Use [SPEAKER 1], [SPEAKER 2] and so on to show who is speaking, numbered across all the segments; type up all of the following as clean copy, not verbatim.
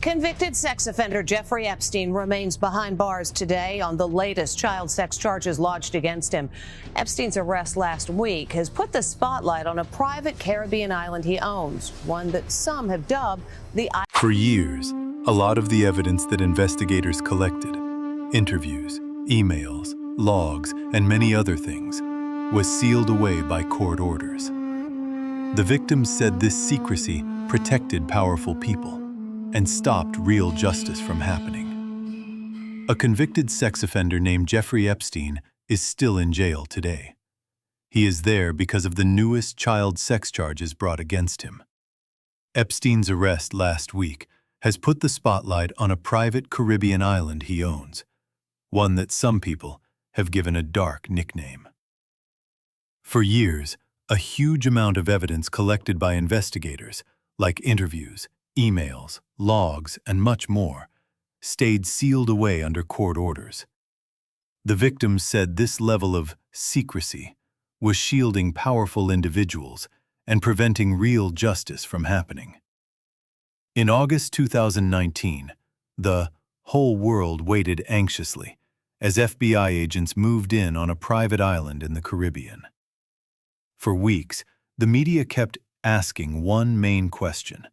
[SPEAKER 1] Convicted sex offender Jeffrey Epstein remains behind bars today on the latest child sex charges lodged against him. Epstein's arrest last week has put the spotlight on a private Caribbean island he owns, one that some have dubbed the island.
[SPEAKER 2] For years, a lot of the evidence that investigators collected, interviews, emails, logs, and many other things, was sealed away by court orders. The victims said this secrecy protected powerful people and stopped real justice from happening. A convicted sex offender named Jeffrey Epstein is still in jail today. He is there because of the newest child sex charges brought against him. Epstein's arrest last week has put the spotlight on a private Caribbean island he owns, one that some people have given a dark nickname. For years, a huge amount of evidence collected by investigators, like interviews, emails, logs, and much more, stayed sealed away under court orders. The victims said this level of secrecy was shielding powerful individuals and preventing real justice from happening. In August 2019, the whole world waited anxiously as FBI agents moved in on a private island in the Caribbean. For weeks, the media kept asking one main question: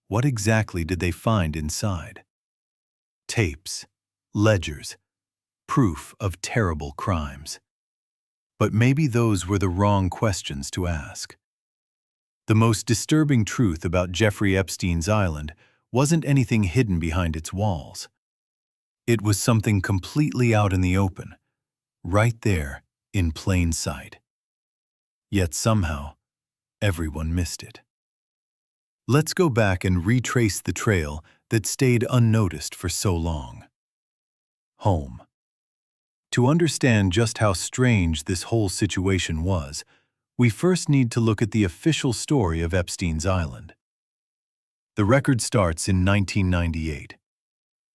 [SPEAKER 2] what exactly did they find inside? Tapes, ledgers, proof of terrible crimes. But maybe those were the wrong questions to ask. The most disturbing truth about Jeffrey Epstein's island wasn't anything hidden behind its walls. It was something completely out in the open, right there in plain sight. Yet somehow, everyone missed it. Let's go back and retrace the trail that stayed unnoticed for so long. Home. To understand just how strange this whole situation was, we first need to look at the official story of Epstein's island. The record starts in 1998.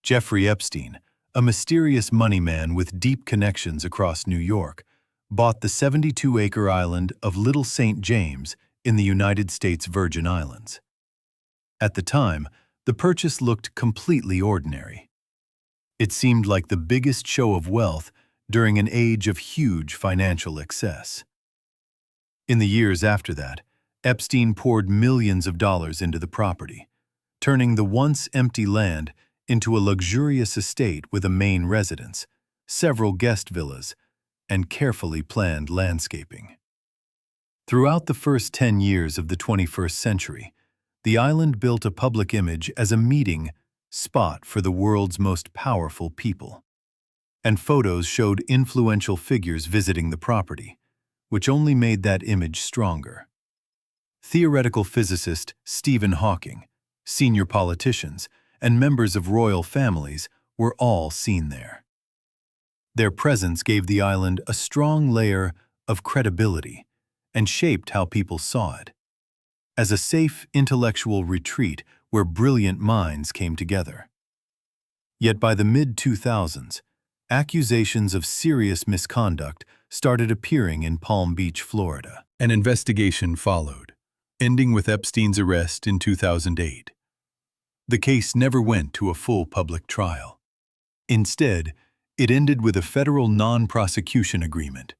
[SPEAKER 2] Jeffrey Epstein, a mysterious money man with deep connections across New York, bought the 72-acre island of Little St. James in the United States Virgin Islands. At the time, the purchase looked completely ordinary. It seemed like the biggest show of wealth during an age of huge financial excess. In the years after that, Epstein poured millions of dollars into the property, turning the once empty land into a luxurious estate with a main residence, several guest villas, and carefully planned landscaping. Throughout the first 10 years of the 21st century, the island built a public image as a meeting spot for the world's most powerful people. And photos showed influential figures visiting the property, which only made that image stronger. Theoretical physicist Stephen Hawking, senior politicians, and members of royal families were all seen there. Their presence gave the island a strong layer of credibility and shaped how people saw it, as a safe intellectual retreat where brilliant minds came together. Yet by the mid-2000s, accusations of serious misconduct started appearing in Palm Beach, Florida. An investigation followed, ending with Epstein's arrest in 2008. The case never went to a full public trial. Instead, it ended with a federal non-prosecution agreement,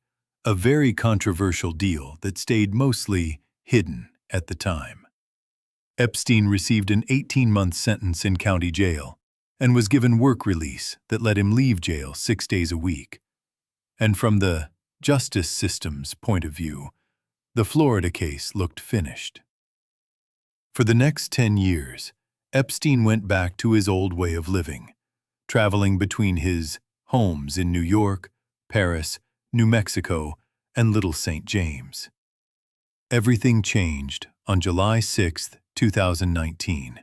[SPEAKER 2] a very controversial deal that stayed mostly hidden at the time. Epstein received an 18-month sentence in county jail and was given work release that let him leave jail 6 days a week. And from the justice system's point of view, the Florida case looked finished. For the next 10 years, Epstein went back to his old way of living, traveling between his homes in New York, Paris, New Mexico, and Little St. James. Everything changed on July 6, 2019,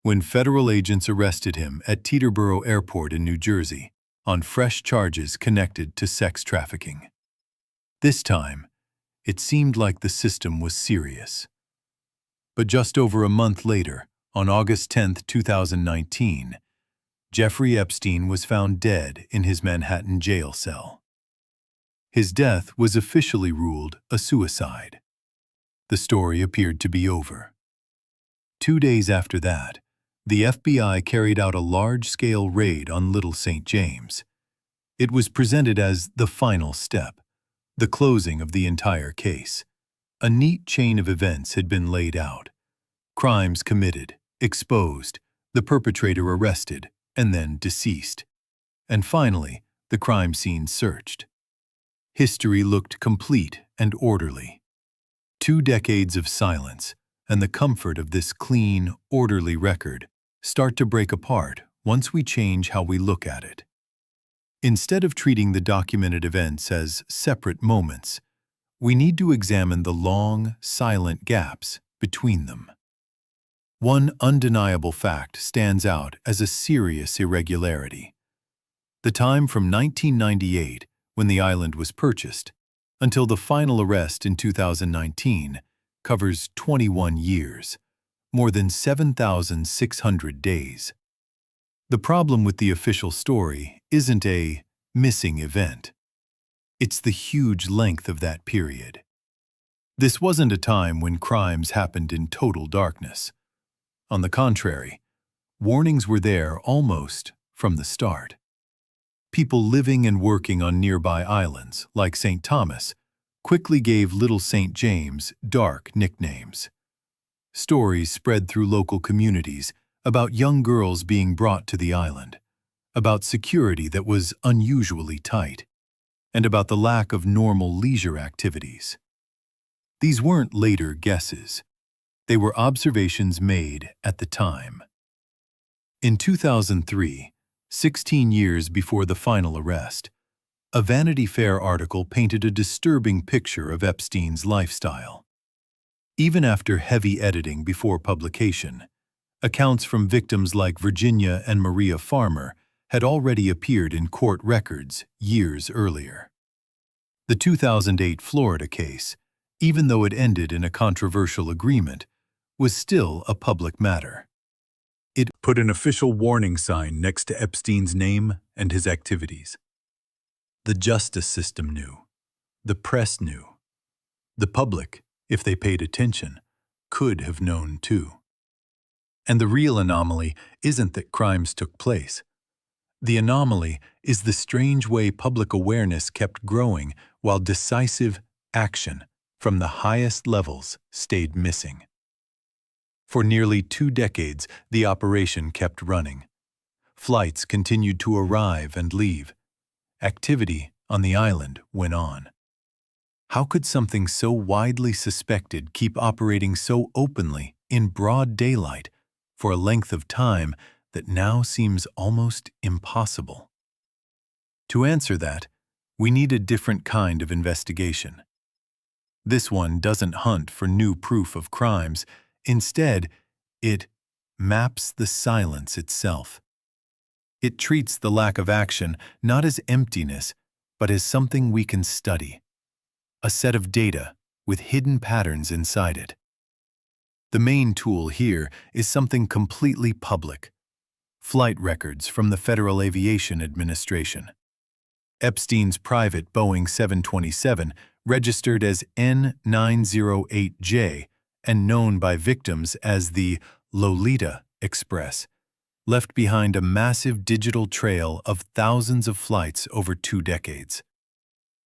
[SPEAKER 2] when federal agents arrested him at Teterboro Airport in New Jersey on fresh charges connected to sex trafficking. This time, it seemed like the system was serious. But just over a month later, on August 10, 2019, Jeffrey Epstein was found dead in his Manhattan jail cell. His death was officially ruled a suicide. The story appeared to be over. 2 days after that, the FBI carried out a large-scale raid on Little St. James. It was presented as the final step, the closing of the entire case. A neat chain of events had been laid out. Crimes committed, exposed, the perpetrator arrested, and then deceased. And finally, the crime scene searched. History looked complete and orderly. 2 decades of silence and the comfort of this clean, orderly record start to break apart once we change how we look at it. Instead of treating the documented events as separate moments, we need to examine the long, silent gaps between them. One undeniable fact stands out as a serious irregularity. The time from 1998, when the island was purchased, until the final arrest in 2019 covers 21 years, more than 7,600 days. The problem with the official story isn't a missing event. It's the huge length of that period. This wasn't a time when crimes happened in total darkness. On the contrary, warnings were there almost from the start. People living and working on nearby islands, like St. Thomas, quickly gave Little St. James dark nicknames. Stories spread through local communities about young girls being brought to the island, about security that was unusually tight, and about the lack of normal leisure activities. These weren't later guesses. They were observations made at the time. In 2003, 16 years before the final arrest, a Vanity Fair article painted a disturbing picture of Epstein's lifestyle. Even after heavy editing before publication, accounts from victims like Virginia and Maria Farmer had already appeared in court records years earlier. The 2008 Florida case, even though it ended in a controversial agreement, was still a public matter. It put an official warning sign next to Epstein's name and his activities. The justice system knew. The press knew. The public, if they paid attention, could have known too. And the real anomaly isn't that crimes took place. The anomaly is the strange way public awareness kept growing while decisive action from the highest levels stayed missing. For nearly 2 decades, the operation kept running. Flights continued to arrive and leave. Activity on the island went on. How could something so widely suspected keep operating so openly in broad daylight for a length of time that now seems almost impossible? To answer that, we need a different kind of investigation. This one doesn't hunt for new proof of crimes. Instead, it maps the silence itself. It treats the lack of action not as emptiness, but as something we can study, a set of data with hidden patterns inside it. The main tool here is something completely public: flight records from the Federal Aviation Administration. Epstein's private Boeing 727, registered as N908J and known by victims as the Lolita Express, left behind a massive digital trail of thousands of flights over 2 decades.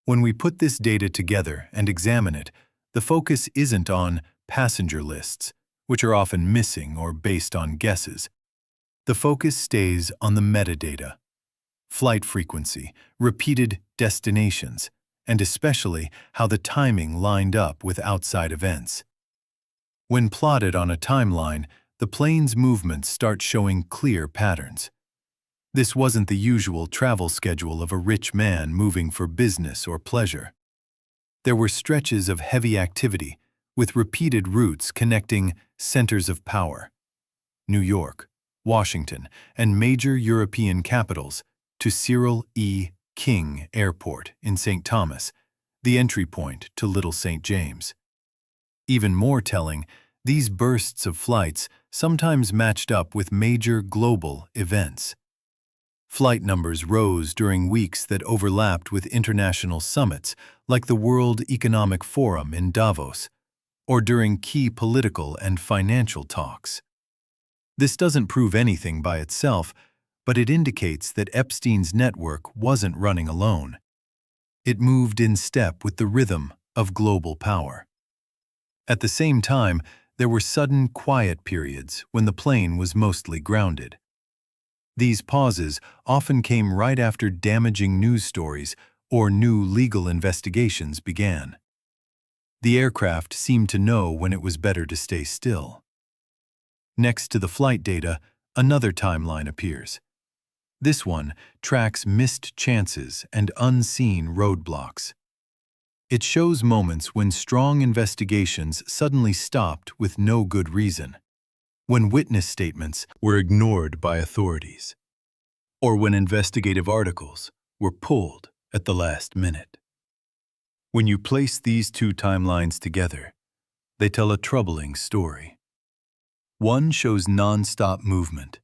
[SPEAKER 2] When we put this data together and examine it, the focus isn't on passenger lists, which are often missing or based on guesses. The focus stays on the metadata: flight frequency, repeated destinations, and especially how the timing lined up with outside events. When plotted on a timeline, the plane's movements start showing clear patterns. This wasn't the usual travel schedule of a rich man moving for business or pleasure. There were stretches of heavy activity, with repeated routes connecting centers of power: New York, Washington, and major European capitals, to Cyril E. King Airport in St. Thomas, the entry point to Little St. James. Even more telling, these bursts of flights sometimes matched up with major global events. Flight numbers rose during weeks that overlapped with international summits like the World Economic Forum in Davos, or during key political and financial talks. This doesn't prove anything by itself, but it indicates that Epstein's network wasn't running alone. It moved in step with the rhythm of global power. At the same time, there were sudden quiet periods when the plane was mostly grounded. These pauses often came right after damaging news stories or new legal investigations began. The aircraft seemed to know when it was better to stay still. Next to the flight data, another timeline appears. This one tracks missed chances and unseen roadblocks. It shows moments when strong investigations suddenly stopped with no good reason, when witness statements were ignored by authorities, or when investigative articles were pulled at the last minute. When you place these two timelines together, they tell a troubling story. One shows non-stop movement.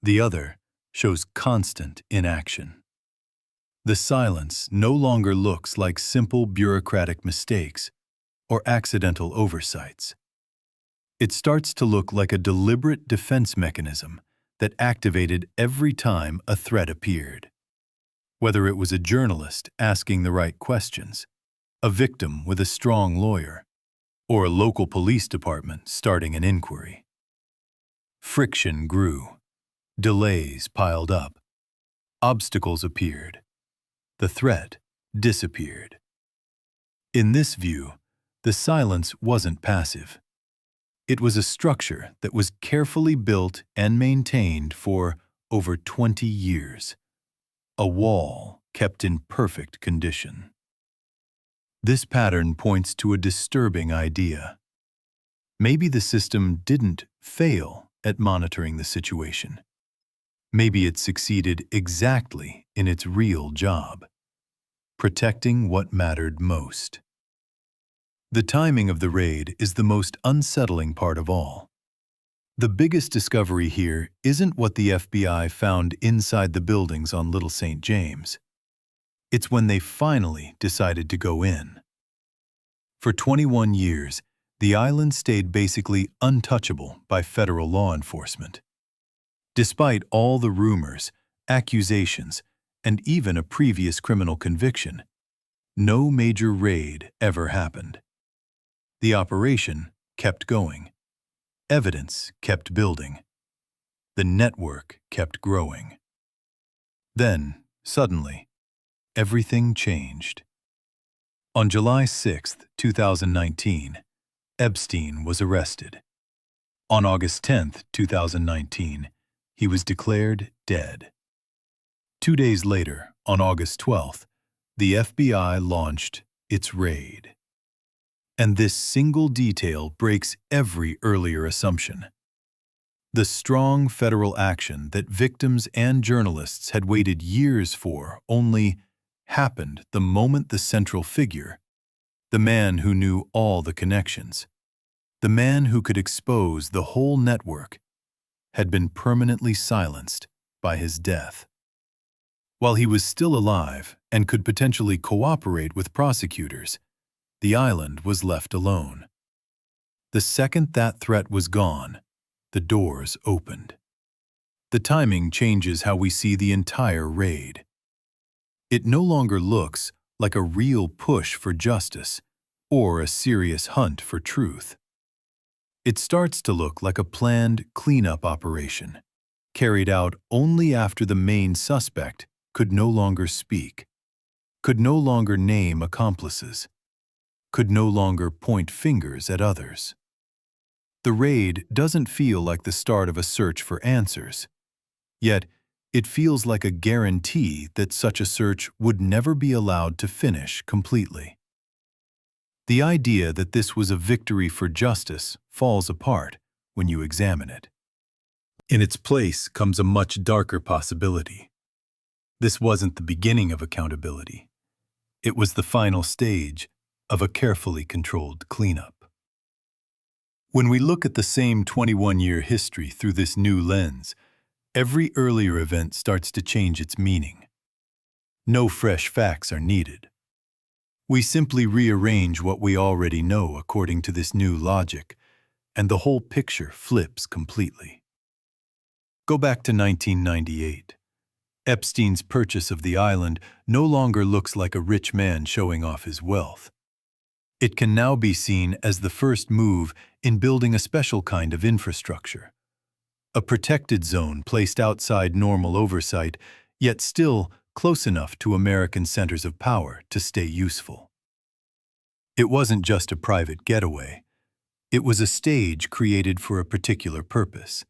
[SPEAKER 2] The other shows constant inaction. The silence no longer looks like simple bureaucratic mistakes or accidental oversights. It starts to look like a deliberate defense mechanism that activated every time a threat appeared. Whether it was a journalist asking the right questions, a victim with a strong lawyer, or a local police department starting an inquiry. Friction grew. Delays piled up. Obstacles appeared. The threat disappeared. In this view, the silence wasn't passive. It was a structure that was carefully built and maintained for over 20 years. A wall kept in perfect condition. This pattern points to a disturbing idea. Maybe the system didn't fail at monitoring the situation. Maybe it succeeded exactly in its real job, protecting what mattered most. The timing of the raid is the most unsettling part of all. The biggest discovery here isn't what the FBI found inside the buildings on Little St. James. It's when they finally decided to go in. For 21 years, the island stayed basically untouchable by federal law enforcement. Despite all the rumors, accusations, and even a previous criminal conviction, no major raid ever happened. The operation kept going. Evidence kept building. The network kept growing. Then, suddenly, everything changed. On July 6, 2019, Epstein was arrested. On August 10, 2019, he was declared dead. 2 days later, on August 12th, the FBI launched its raid. And this single detail breaks every earlier assumption. The strong federal action that victims and journalists had waited years for only happened the moment the central figure, the man who knew all the connections, the man who could expose the whole network, had been permanently silenced by his death. While he was still alive and could potentially cooperate with prosecutors, the island was left alone. The second that threat was gone, the doors opened. The timing changes how we see the entire raid. It no longer looks like a real push for justice or a serious hunt for truth. It starts to look like a planned cleanup operation, carried out only after the main suspect could no longer speak, could no longer name accomplices, could no longer point fingers at others. The raid doesn't feel like the start of a search for answers, yet it feels like a guarantee that such a search would never be allowed to finish completely. The idea that this was a victory for justice falls apart when you examine it. In its place comes a much darker possibility. This wasn't the beginning of accountability. It was the final stage of a carefully controlled cleanup. When we look at the same 21-year history through this new lens, every earlier event starts to change its meaning. No fresh facts are needed. We simply rearrange what we already know according to this new logic, and the whole picture flips completely. Go back to 1998. Epstein's purchase of the island no longer looks like a rich man showing off his wealth. It can now be seen as the first move in building a special kind of infrastructure. A protected zone placed outside normal oversight, yet still close enough to American centers of power to stay useful. It wasn't just a private getaway. It was a stage created for a particular purpose.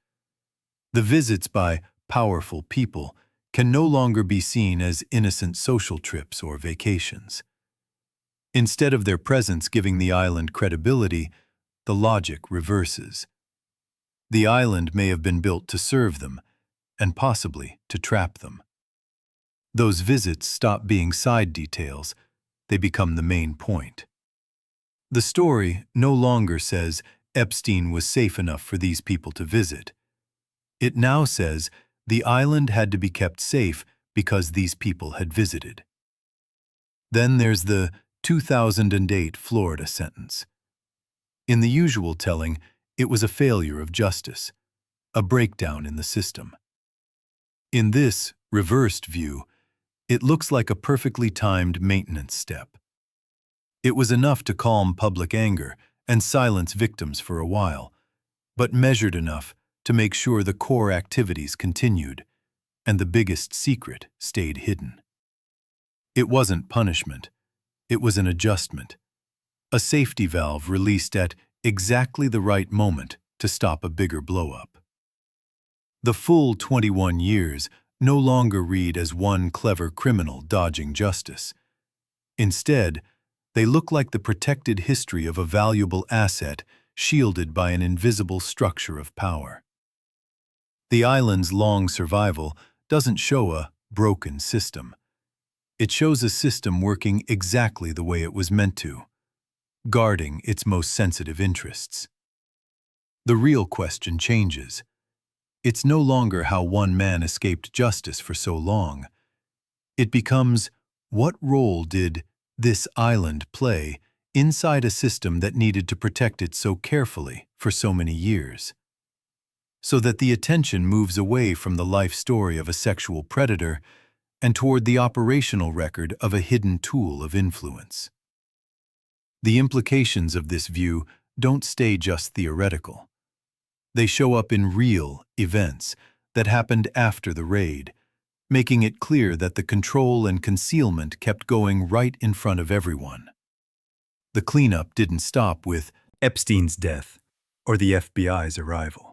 [SPEAKER 2] The visits by powerful people can no longer be seen as innocent social trips or vacations. Instead of their presence giving the island credibility, the logic reverses. The island may have been built to serve them, and possibly to trap them. Those visits stop being side details, they become the main point. The story no longer says Epstein was safe enough for these people to visit. It now says the island had to be kept safe because these people had visited. Then there's the 2008 Florida sentence. In the usual telling, it was a failure of justice, a breakdown in the system. In this reversed view, it looks like a perfectly timed maintenance step. It was enough to calm public anger and silence victims for a while, but measured enough to make sure the core activities continued, and the biggest secret stayed hidden. It wasn't punishment, it was an adjustment, a safety valve released at exactly the right moment to stop a bigger blow-up. The full 21 years no longer read as one clever criminal dodging justice. Instead, they look like the protected history of a valuable asset shielded by an invisible structure of power. The island's long survival doesn't show a broken system. It shows a system working exactly the way it was meant to, guarding its most sensitive interests. The real question changes. It's no longer how one man escaped justice for so long. It becomes, what role did this island play inside a system that needed to protect it so carefully for so many years? So that the attention moves away from the life story of a sexual predator and toward the operational record of a hidden tool of influence. The implications of this view don't stay just theoretical. They show up in real events that happened after the raid, making it clear that the control and concealment kept going right in front of everyone. The cleanup didn't stop with Epstein's death or the FBI's arrival.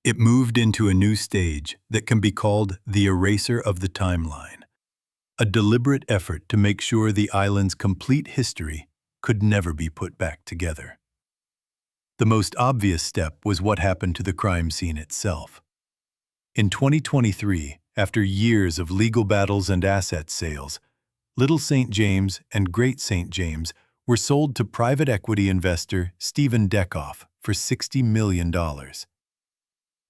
[SPEAKER 2] It moved into a new stage that can be called the eraser of the timeline, a deliberate effort to make sure the island's complete history could never be put back together. The most obvious step was what happened to the crime scene itself. In 2023, after years of legal battles and asset sales, Little St. James and Great St. James were sold to private equity investor Stephen Deckoff for $60 million.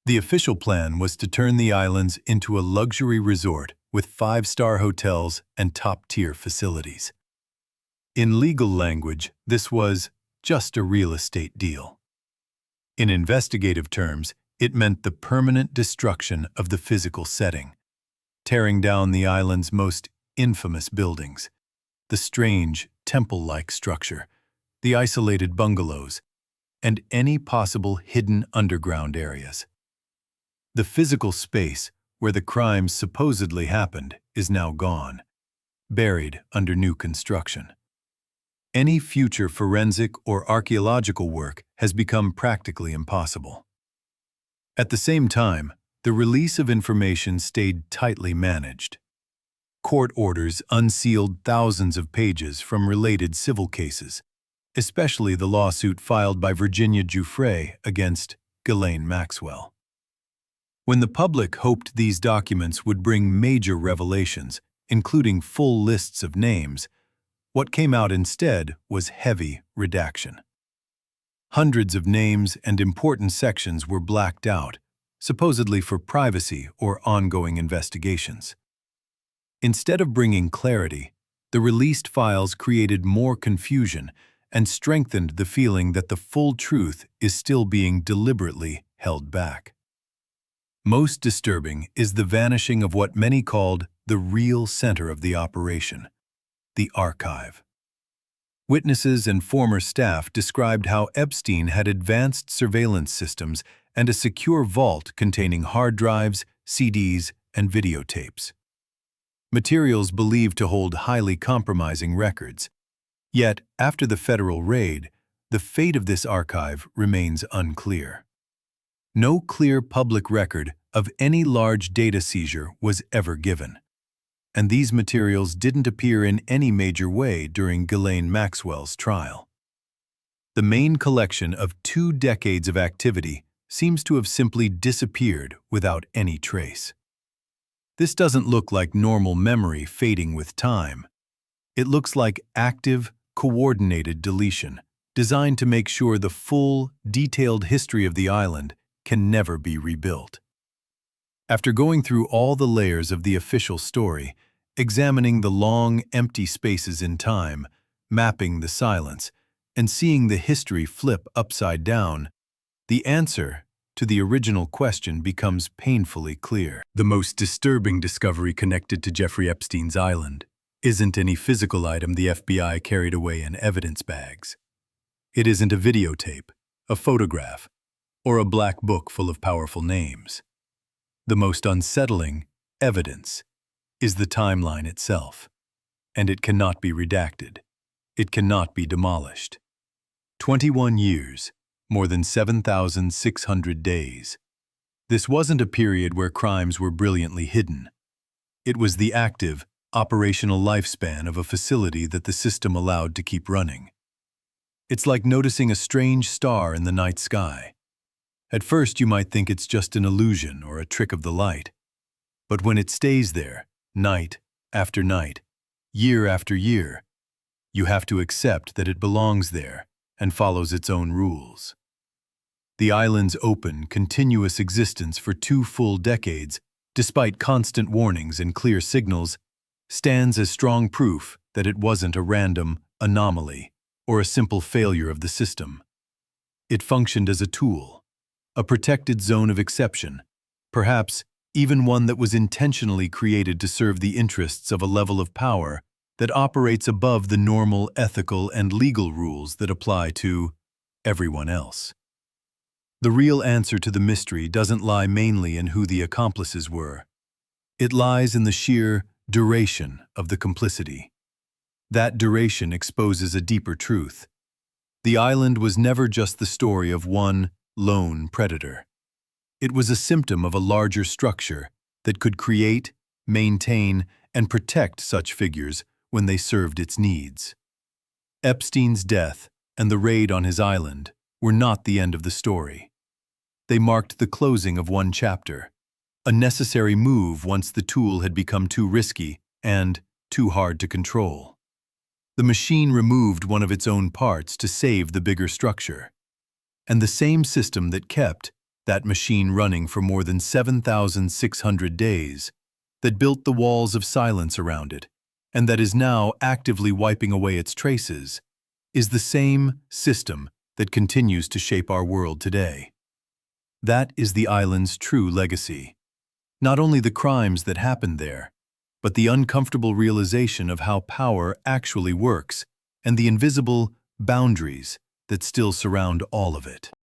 [SPEAKER 2] The official plan was to turn the islands into a luxury resort with five-star hotels and top-tier facilities. In legal language, this was just a real estate deal. In investigative terms, it meant the permanent destruction of the physical setting, tearing down the island's most infamous buildings, the strange temple-like structure, the isolated bungalows, and any possible hidden underground areas. The physical space where the crimes supposedly happened is now gone, buried under new construction. Any future forensic or archaeological work has become practically impossible. At the same time, the release of information stayed tightly managed. Court orders unsealed thousands of pages from related civil cases, especially the lawsuit filed by Virginia Giuffre against Ghislaine Maxwell. When the public hoped these documents would bring major revelations, including full lists of names, what came out instead was heavy redaction. Hundreds of names and important sections were blacked out, supposedly for privacy or ongoing investigations. Instead of bringing clarity, the released files created more confusion and strengthened the feeling that the full truth is still being deliberately held back. Most disturbing is the vanishing of what many called the real center of the operation, the archive. Witnesses and former staff described how Epstein had advanced surveillance systems and a secure vault containing hard drives, CDs, and videotapes. Materials believed to hold highly compromising records. Yet, after the federal raid, the fate of this archive remains unclear. No clear public record of any large data seizure was ever given, and these materials didn't appear in any major way during Ghislaine Maxwell's trial. The main collection of 2 decades of activity seems to have simply disappeared without any trace. This doesn't look like normal memory fading with time. It looks like active, coordinated deletion, designed to make sure the full, detailed history of the island can never be rebuilt. After going through all the layers of the official story, examining the long, empty spaces in time, mapping the silence, and seeing the history flip upside down, the answer to the original question becomes painfully clear. The most disturbing discovery connected to Jeffrey Epstein's island isn't any physical item the FBI carried away in evidence bags. It isn't a videotape, a photograph, or a black book full of powerful names. The most unsettling evidence is the timeline itself, and it cannot be redacted. It cannot be demolished. 21 years, more than 7,600 days. This wasn't a period where crimes were brilliantly hidden. It was the active, operational lifespan of a facility that the system allowed to keep running. It's like noticing a strange star in the night sky. At first you might think it's just an illusion or a trick of the light. But when it stays there, night after night, year after year, you have to accept that it belongs there and follows its own rules. The island's open, continuous existence for 2 full decades, despite constant warnings and clear signals, stands as strong proof that it wasn't a random anomaly or a simple failure of the system. It functioned as a tool, a protected zone of exception, perhaps even one that was intentionally created to serve the interests of a level of power that operates above the normal ethical and legal rules that apply to everyone else. The real answer to the mystery doesn't lie mainly in who the accomplices were. It lies in the sheer duration of the complicity. That duration exposes a deeper truth. The island was never just the story of one lone predator. It was a symptom of a larger structure that could create, maintain, and protect such figures when they served its needs. Epstein's death and the raid on his island were not the end of the story. They marked the closing of one chapter, a necessary move once the tool had become too risky and too hard to control. The machine removed one of its own parts to save the bigger structure. And the same system that kept that machine running for more than 7,600 days, that built the walls of silence around it, and that is now actively wiping away its traces, is the same system that continues to shape our world today. That is the island's true legacy. Not only the crimes that happened there, but the uncomfortable realization of how power actually works and the invisible boundaries that still surround all of it.